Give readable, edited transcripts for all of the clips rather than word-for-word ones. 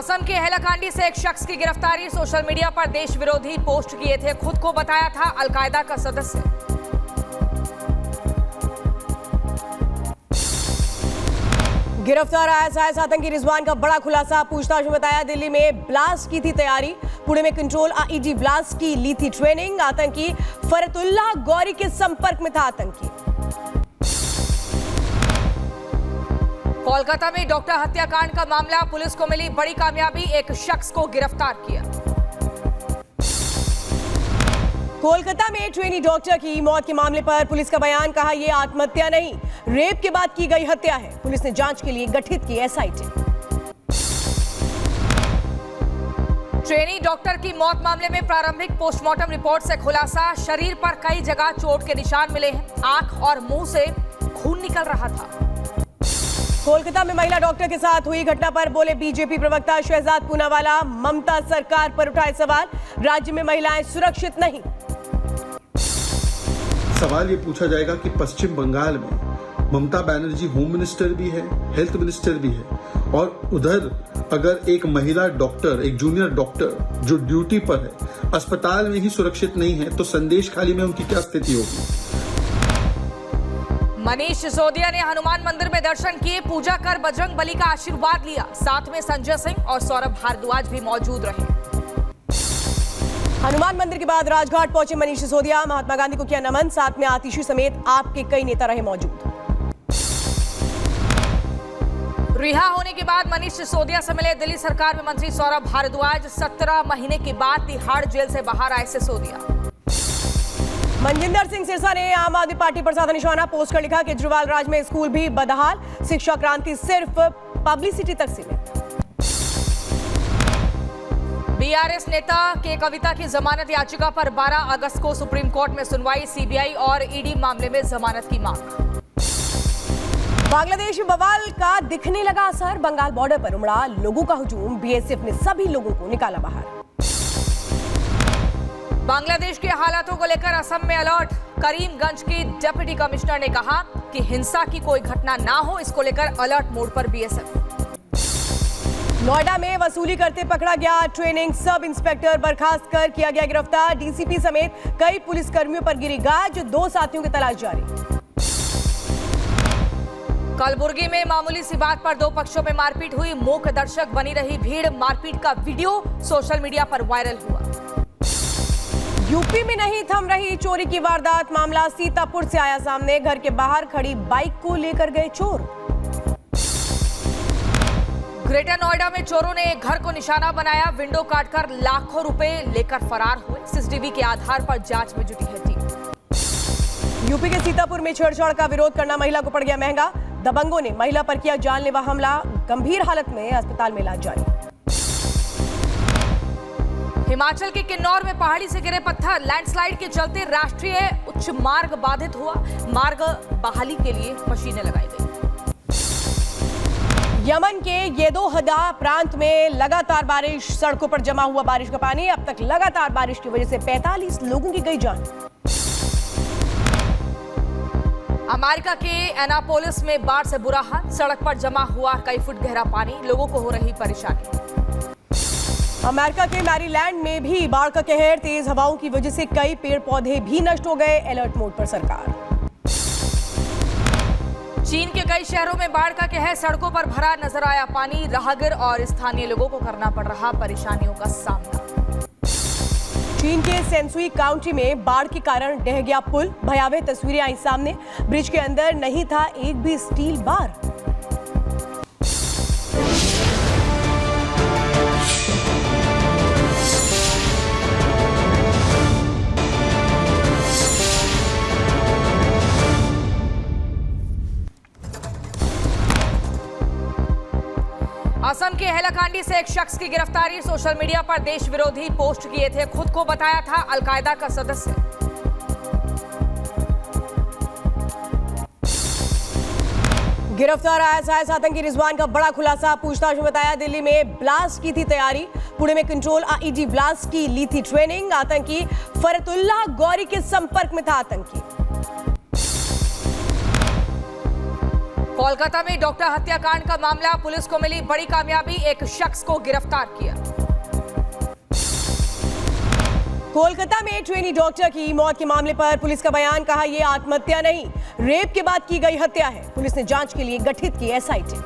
असम के हैलाकांडी से एक शख्स की गिरफ्तारी। सोशल मीडिया पर देश विरोधी पोस्ट किए थे, खुद को बताया था अलकायदा का सदस्य। गिरफ्तार आईएसआईएस आतंकी रिजवान का बड़ा खुलासा। पूछताछ में बताया दिल्ली में ब्लास्ट की थी तैयारी, पुणे में कंट्रोल आईईडी ब्लास्ट की ली थी ट्रेनिंग। आतंकी फरतुल्लाह गौरी के संपर्क में था आतंकी। कोलकाता में डॉक्टर हत्याकांड का मामला, पुलिस को मिली बड़ी कामयाबी, एक शख्स को गिरफ्तार किया। कोलकाता में ट्रेनी डॉक्टर की मौत के मामले पर पुलिस का बयान, कहा यह आत्महत्या नहीं, रेप के बाद की गई हत्या है। पुलिस ने जांच के लिए गठित की एसआईटी। ट्रेनी डॉक्टर की मौत मामले में प्रारंभिक पोस्टमार्टम रिपोर्ट से खुलासा, शरीर पर कई जगह चोट के निशान मिले हैं, आंख और मुंह से खून निकल रहा था। कोलकाता में महिला डॉक्टर के साथ हुई घटना पर बोले बीजेपी प्रवक्ता शहजाद पूनावाला। ममता सरकार पर उठाए सवाल, राज्य में महिलाएं सुरक्षित नहीं। सवाल ये पूछा जाएगा कि पश्चिम बंगाल में ममता बनर्जी होम मिनिस्टर भी है, हेल्थ मिनिस्टर भी है, और उधर अगर एक महिला डॉक्टर, एक जूनियर डॉक्टर जो ड्यूटी पर है, अस्पताल में ही सुरक्षित नहीं है, तो संदेश खाली में उनकी क्या स्थिति होगी। मनीष सिसोदिया ने हनुमान मंदिर में दर्शन किए, पूजा कर बजरंग बली का आशीर्वाद लिया। साथ में संजय सिंह और सौरभ भारद्वाज भी मौजूद रहे। हनुमान मंदिर के बाद राजघाट पहुंचे मनीष सिसोदिया, महात्मा गांधी को किया नमन। साथ में आतिशी समेत आपके कई नेता रहे मौजूद। रिहा होने के बाद मनीष सिसोदिया से मिले दिल्ली सरकार में मंत्री सौरभ भारद्वाज। 17 महीने के बाद तिहाड़ जेल से बाहर आए सिसोदिया। मनजिंदर सिंह सिरसा ने आम आदमी पार्टी पर साधा निशाना, पोस्ट कर लिखा केजरीवाल राज में स्कूल भी बदहाल, शिक्षा क्रांति सिर्फ पब्लिसिटी तक सीमित। बीआरएस नेता के कविता की जमानत याचिका पर 12 अगस्त को सुप्रीम कोर्ट में सुनवाई, सीबीआई और ईडी मामले में जमानत की मांग। बांग्लादेश में बवाल का दिखने लगा असर, बंगाल बॉर्डर पर उमड़ा लोगों का हुजूम, बीएसएफ ने सभी लोगों को निकाला बाहर। बांग्लादेश के हालातों को लेकर असम में अलर्ट, करीमगंज की डिप्टी कमिश्नर ने कहा कि हिंसा की कोई घटना ना हो, इसको लेकर अलर्ट मोड पर बीएसएफ। नोएडा में वसूली करते पकड़ा गया ट्रेनिंग सब इंस्पेक्टर, बर्खास्त कर किया गया गिरफ्तार। डीसीपी समेत कई पुलिसकर्मियों पर गिरी गाज, 2 साथियों की तलाश जारी। कलबुर्गी में मामूली सी बात पर 2 पक्षों में मारपीट हुई, मूक दर्शक बनी रही भीड़। मारपीट का वीडियो सोशल मीडिया पर वायरल हुआ। यूपी में नहीं थम रही चोरी की वारदात, मामला सीतापुर से आया सामने। घर के बाहर खड़ी बाइक को लेकर गए चोर। ग्रेटर नोएडा में चोरों ने एक घर को निशाना बनाया, विंडो काटकर लाखों रुपए लेकर फरार हुए। सीसीटीवी के आधार पर जांच में जुटी है टीम। यूपी के सीतापुर में छेड़छाड़ का विरोध करना महिला को पड़ गया महंगा, दबंगों ने महिला पर किया जानलेवा हमला, गंभीर हालत में अस्पताल में इलाज जारी। हिमाचल के किन्नौर में पहाड़ी से गिरे पत्थर, लैंडस्लाइड के चलते राष्ट्रीय उच्च मार्ग बाधित हुआ, मार्ग बहाली के लिए मशीनें लगाई गई। यमन के येदोहदा प्रांत में लगातार बारिश, सड़कों पर जमा हुआ बारिश का पानी। अब तक लगातार बारिश की वजह से 45 लोगों की गई जान। अमेरिका के एनापोलिस में बाढ़ से बुरा हाल, सड़क पर जमा हुआ कई फुट गहरा पानी, लोगों को हो रही परेशानी। अमेरिका के मैरीलैंड में भी बाढ़ का कहर, तेज हवाओं की वजह से कई पेड़ पौधे भी नष्ट हो गए, अलर्ट मोड पर सरकार। चीन के कई शहरों में बाढ़ का कहर, सड़कों पर भरा नजर आया पानी, राहगीर और स्थानीय लोगों को करना पड़ रहा परेशानियों का सामना। चीन के सेंसुई काउंटी में बाढ़ के कारण ढह गया पुल, भयावह तस्वीरें आई सामने। ब्रिज के अंदर नहीं था एक भी स्टील बार। असम के हैलाकांडी से एक शख्स की गिरफ्तारी। सोशल मीडिया पर देश विरोधी पोस्ट किए थे, खुद को बताया था अलकायदा का सदस्य। गिरफ्तार आईएसआईएस आतंकी रिजवान का बड़ा खुलासा। पूछताछ में बताया दिल्ली में ब्लास्ट की थी तैयारी, पुणे में कंट्रोल आईईडी ब्लास्ट की ली थी ट्रेनिंग। आतंकी फरतुल्लाह गौरी के संपर्क में था आतंकी। कोलकाता में डॉक्टर हत्याकांड का मामला, पुलिस को मिली बड़ी कामयाबी, एक शख्स को गिरफ्तार किया। कोलकाता में ट्रेनी डॉक्टर की मौत के मामले पर पुलिस का बयान, कहा यह आत्महत्या नहीं, रेप के बाद की गई हत्या है। पुलिस ने जांच के लिए गठित की एसआईटी।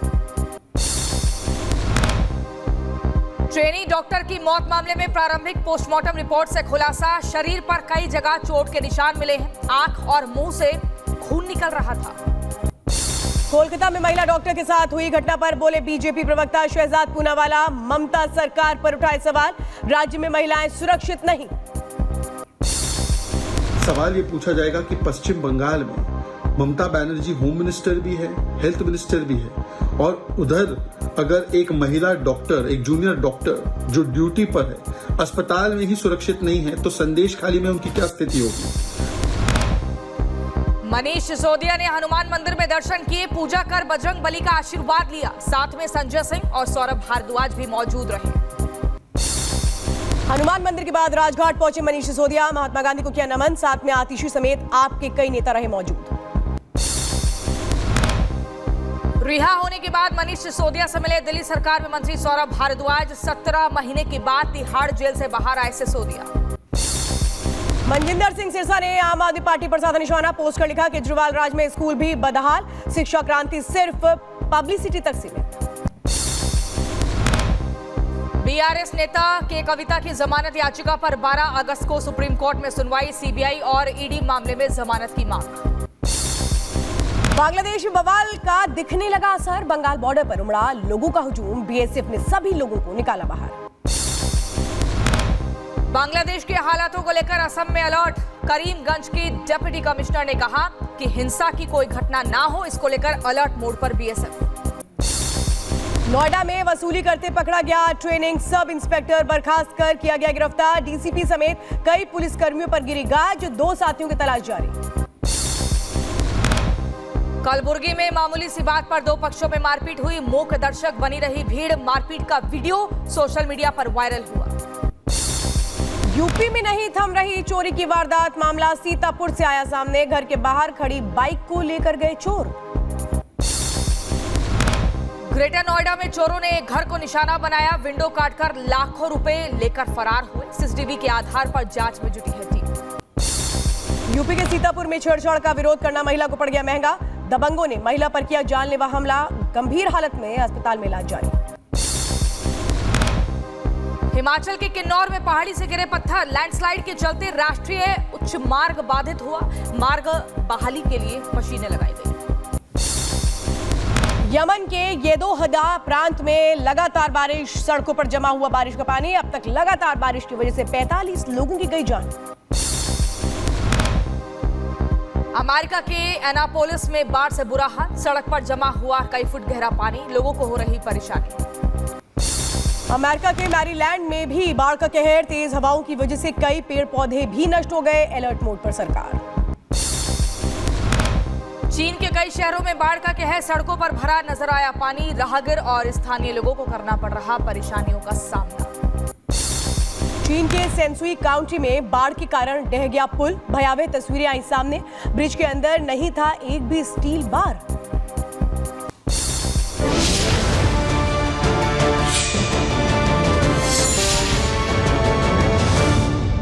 ट्रेनी डॉक्टर की मौत मामले में प्रारंभिक पोस्टमार्टम रिपोर्ट से खुलासा, शरीर पर कई जगह चोट के निशान मिले हैं, आंख और मुंह से खून निकल रहा था। कोलकाता में महिला डॉक्टर के साथ हुई घटना पर बोले बीजेपी प्रवक्ता शहजाद पूनावाला, ममता सरकार पर उठाए सवाल, राज्य में महिलाएं सुरक्षित नहीं। सवाल ये पूछा जाएगा कि पश्चिम बंगाल में ममता बनर्जी होम मिनिस्टर भी है, हेल्थ मिनिस्टर भी है, और उधर अगर एक महिला डॉक्टर, एक जूनियर डॉक्टर जो ड्यूटी पर है, अस्पताल में ही सुरक्षित नहीं है, तो संदेश खाली में उनकी क्या स्थिति होगी। मनीष सिसोदिया ने हनुमान मंदिर में दर्शन किए, पूजा कर बजरंग बली का आशीर्वाद लिया। साथ में संजय सिंह और सौरभ भारद्वाज भी मौजूद रहे। हनुमान मंदिर के बाद राजघाट पहुंचे मनीष सिसोदिया, महात्मा गांधी को किया नमन, साथ में आतिशी समेत आपके कई नेता रहे मौजूद। रिहा होने के बाद मनीष सिसोदिया से मिले दिल्ली सरकार में मंत्री सौरभ भारद्वाज। 17 महीने के बाद तिहाड़ जेल से बाहर आए सिसोदिया। मनजिंदर सिंह सिरसा ने आम आदमी पार्टी पर साधा निशाना, पोस्ट कर लिखा केजरीवाल राज में स्कूल भी बदहाल, शिक्षा क्रांति सिर्फ पब्लिसिटी तक सीमित। बीआरएस नेता के कविता की जमानत याचिका पर 12 अगस्त को सुप्रीम कोर्ट में सुनवाई, सीबीआई और ईडी मामले में जमानत की मांग। बांग्लादेश में बवाल का दिखने लगा असर, बंगाल बॉर्डर पर उमड़ा लोगों का हुजूम, बीएसएफ ने सभी लोगों को निकाला बाहर। बांग्लादेश के हालातों को लेकर असम में अलर्ट, करीमगंज की डिप्टी कमिश्नर ने कहा कि हिंसा की कोई घटना ना हो, इसको लेकर अलर्ट मोड पर बीएसएफ। नोएडा में वसूली करते पकड़ा गया ट्रेनिंग सब इंस्पेक्टर, बर्खास्त कर किया गया गिरफ्तार, डीसीपी समेत कई पुलिसकर्मियों पर गिरी गाज, 2 साथियों की तलाश जारी। कलबुर्गी में मामूली सी बात पर 2 पक्षों में मारपीट हुई, मूक दर्शक बनी रही भीड़, मारपीट का वीडियो सोशल मीडिया पर वायरल हुआ। यूपी में नहीं थम रही चोरी की वारदात, मामला सीतापुर से आया सामने, घर के बाहर खड़ी बाइक को लेकर गए चोर। ग्रेटर नोएडा में चोरों ने एक घर को निशाना बनाया, विंडो काटकर लाखों रुपए लेकर फरार हुए, सीसीटीवी के आधार पर जांच में जुटी है टीम। यूपी के सीतापुर में छेड़छाड़ का विरोध करना महिला को पड़ गया महंगा, दबंगों ने महिला पर किया जानलेवा हमला, गंभीर हालत में अस्पताल में इलाज जारी। हिमाचल के किन्नौर में पहाड़ी से गिरे पत्थर, लैंडस्लाइड के चलते राष्ट्रीय उच्च मार्ग बाधित हुआ, मार्ग बहाली के लिए मशीनें लगाई गई। यमन के येदोहदा प्रांत में लगातार बारिश, सड़कों पर जमा हुआ बारिश का पानी, अब तक लगातार बारिश की वजह से 45 लोगों की गई जान। अमेरिका के एनापोलिस में बाढ़ से बुरा हाल, सड़क पर जमा हुआ कई फुट गहरा पानी, लोगों को हो रही परेशानी। अमेरिका के मैरीलैंड में भी बाढ़ का कहर, तेज हवाओं की वजह से कई पेड़ पौधे भी नष्ट हो गए, अलर्ट मोड पर सरकार। चीन के कई शहरों में बाढ़ का कहर, सड़कों पर भरा नजर आया पानी, राहगीर और स्थानीय लोगों को करना पड़ रहा परेशानियों का सामना। चीन के सेंसुई काउंटी में बाढ़ के कारण ढह गया पुल, भयावह तस्वीरें आई सामने, ब्रिज के अंदर नहीं था एक भी स्टील बार।